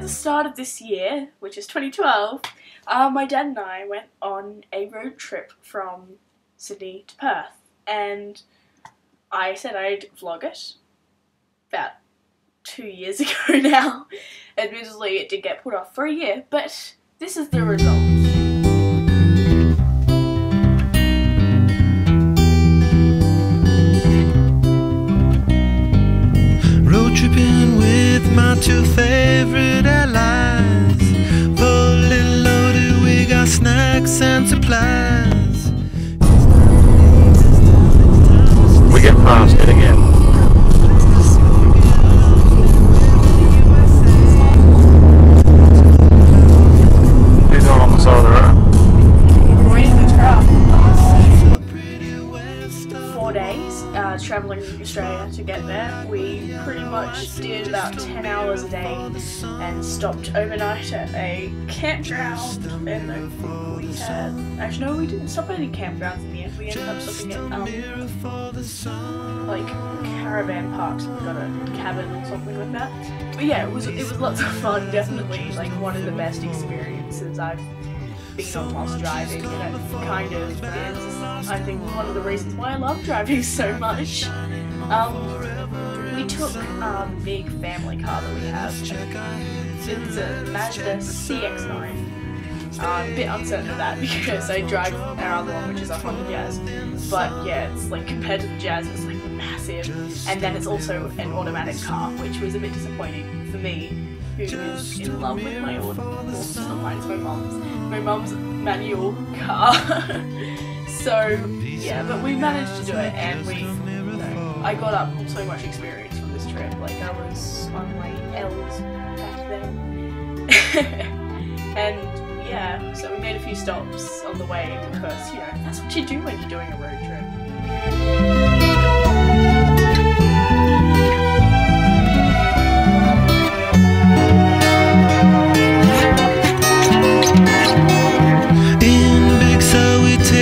the start of this year, which is 2012, my dad and I went on a road trip from Sydney to Perth, and I said I'd vlog it about 2 years ago now. Admittedly, it did get put off for a year, but this is the result. Road tripping with my two favorite allies, fully loaded, we got snacks and supplies. We get past it again. These are on the side of the road. We're in the truck. 4 days travelling to Australia to get there. We pretty much did about 10 hours a day and stopped overnight at a campground, and I think we had... Actually no, we didn't stop at any campgrounds in the end. We ended up stopping at like caravan parks, and we got a cabin or something like that. But yeah, it was lots of fun, definitely like one of the best experiences I've been on whilst driving, and it kind of is, I think, one of the reasons why I love driving so much. We took a big family car that we have. It's a Mazda CX-9. I'm a bit uncertain of that because I drive our other one, which is a Honda Jazz. But yeah, it's like, compared to the Jazz, it's like massive. And then it's also an automatic car, which was a bit disappointing for me, who is in love with my automatic. It's not mine, it's my mum's manual car. So yeah, but we managed to do it, and we, you know, I got up so much experience from this trip. Like, I was on my L's back then. And yeah, so we made a few stops on the way because, you know, that's what you do when you're doing a road trip.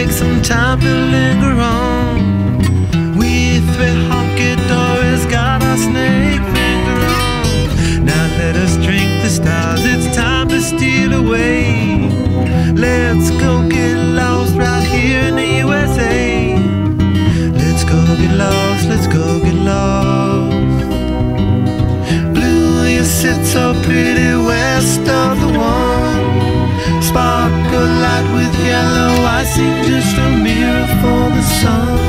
Some time to linger on. We three honky dories got our snake finger on. Now let us drink the stars, it's time to steal away. Let's go get lost right here in the USA. Let's go get lost, let's go get lost. Blue, you sit so pretty west of the one. Sparkle light with yellow, I see just a mirror for the sun.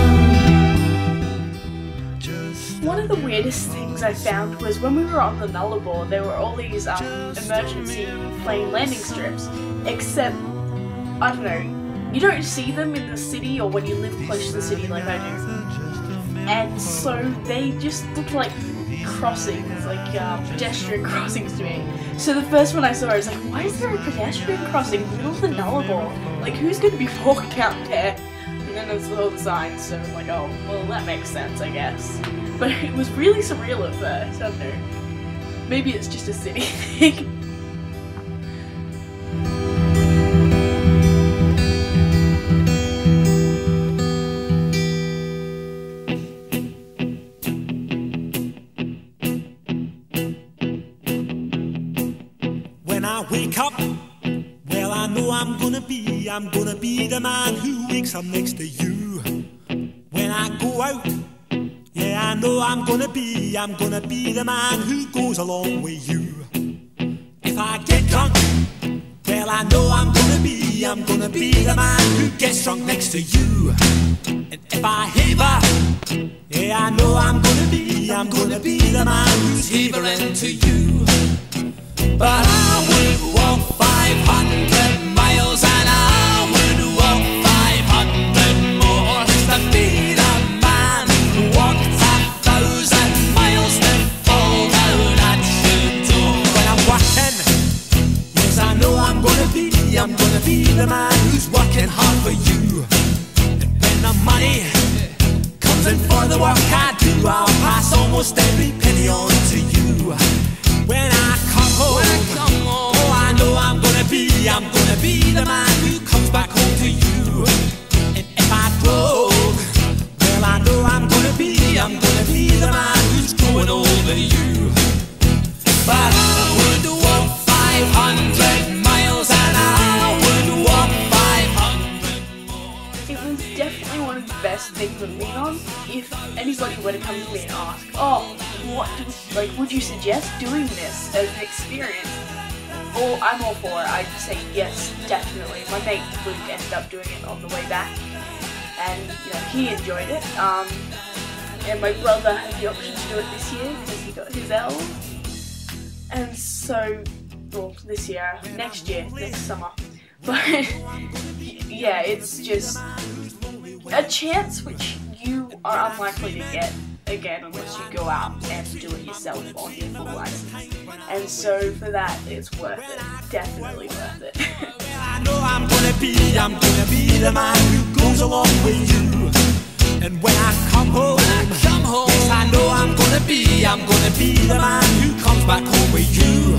One of the weirdest things I found was when we were on the Nullarbor, there were all these emergency plane landing strips, except, I don't know, you don't see them in the city or when you live close to the city like I do. And so they just look like crossings, like pedestrian crossings to me. So the first one I saw, I was like, why is there a pedestrian crossing in the middle of the Nullarbor? Like, who's going to be walking out there? And then there's all the signs, so I'm like, oh, well, that makes sense, I guess. But it was really surreal at first, I don't know. Maybe it's just a city thing. When I wake up, well, I know I'm gonna be the man who wakes up next to you. When I go out, yeah, I know I'm gonna be the man who goes along with you. If I get drunk, well, I know I'm gonna be the man who gets drunk next to you. And if I haver, yeah, I know I'm gonna be the man who's havering to you. But I would walk 500 miles, and I would walk 500 more just to be the man who walked 1,000 miles to fall down at your door. When I'm working, yes, I know I'm gonna be the man who's working hard for you. And when the money comes in for the work I do, I'll pass almost every penny on to you. When I come home, oh, I know I'm gonna be the man who comes back home to you. And if I drove, well, I know I'm gonna be the man who's growing old to you. But I would walk would you suggest doing this as an experience? Or I'm all for it. I'd say yes, definitely. My mate Luke ended up doing it on the way back, and he enjoyed it. And my brother had the option to do it this year because he got his L. And so, well, this year, next summer. But yeah, it's just a chance which you are unlikely to get again unless you go out and do it yourself on your full license. And so for that, it's worth it. Definitely worth it. I know I'm gonna be the man who goes along with you. And when I come home, yes, I know I'm gonna be the man who comes back home with you.